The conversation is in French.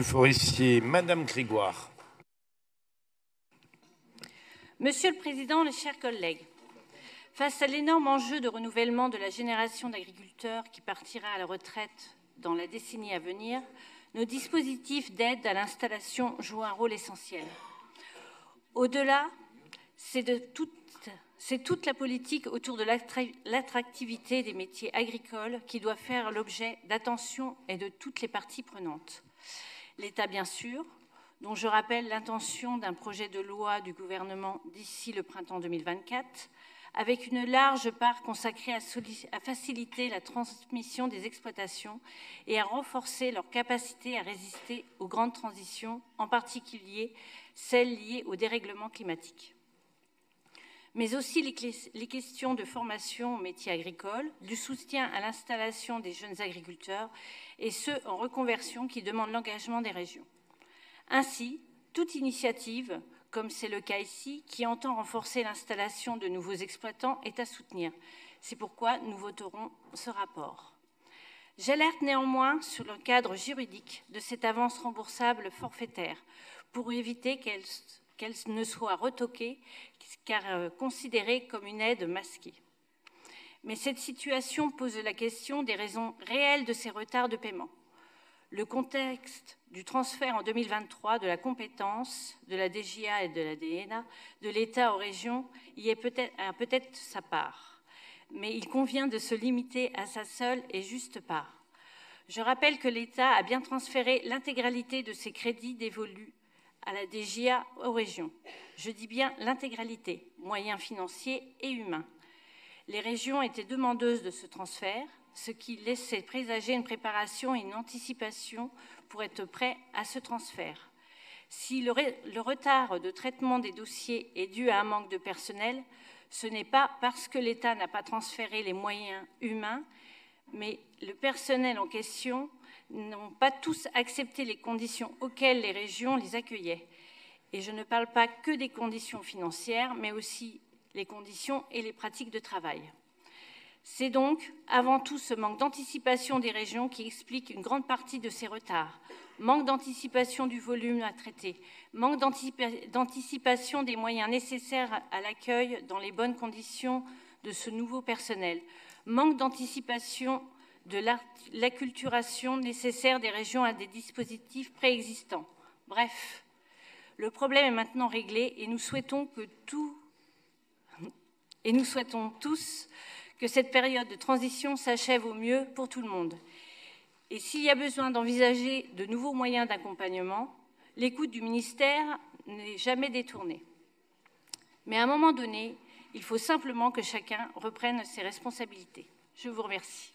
Monsieur Forissier. Madame Grégoire. Monsieur le Président, mes chers collègues, face à l'énorme enjeu de renouvellement de la génération d'agriculteurs qui partira à la retraite dans la décennie à venir, nos dispositifs d'aide à l'installation jouent un rôle essentiel. Au-delà, c'est toute la politique autour de l'attractivité des métiers agricoles qui doit faire l'objet d'attention et de toutes les parties prenantes. L'État, bien sûr, dont je rappelle l'intention d'un projet de loi du gouvernement d'ici le printemps 2024, avec une large part consacrée à faciliter la transmission des exploitations et à renforcer leur capacité à résister aux grandes transitions, en particulier celles liées au dérèglement climatique. Mais aussi les questions de formation aux métiers agricoles, du soutien à l'installation des jeunes agriculteurs et ceux en reconversion qui demandent l'engagement des régions. Ainsi, toute initiative, comme c'est le cas ici, qui entend renforcer l'installation de nouveaux exploitants est à soutenir. C'est pourquoi nous voterons ce rapport. J'alerte néanmoins sur le cadre juridique de cette avance remboursable forfaitaire pour éviter qu'elle ne soit retoquée car considérée comme une aide masquée. Mais cette situation pose la question des raisons réelles de ces retards de paiement. Le contexte du transfert en 2023 de la compétence de la DGA et de la DNA de l'État aux régions y a peut-être sa part, mais il convient de se limiter à sa seule et juste part. Je rappelle que l'État a bien transféré l'intégralité de ses crédits dévolus à la DGA aux régions. Je dis bien l'intégralité, moyens financiers et humains. Les régions étaient demandeuses de ce transfert, ce qui laissait présager une préparation et une anticipation pour être prêt à ce transfert. Si le retard de traitement des dossiers est dû à un manque de personnel, ce n'est pas parce que l'État n'a pas transféré les moyens humains, mais le personnel en question n'ont pas tous accepté les conditions auxquelles les régions les accueillaient. Et je ne parle pas que des conditions financières, mais aussi les conditions et les pratiques de travail. C'est donc avant tout ce manque d'anticipation des régions qui explique une grande partie de ces retards. Manque d'anticipation du volume à traiter, manque d'anticipation des moyens nécessaires à l'accueil dans les bonnes conditions de ce nouveau personnel, manque d'anticipation de l'acculturation nécessaire des régions à des dispositifs préexistants. Bref, le problème est maintenant réglé et nous souhaitons tous que cette période de transition s'achève au mieux pour tout le monde. Et s'il y a besoin d'envisager de nouveaux moyens d'accompagnement, l'écoute du ministère n'est jamais détournée. Mais à un moment donné, il faut simplement que chacun reprenne ses responsabilités. Je vous remercie.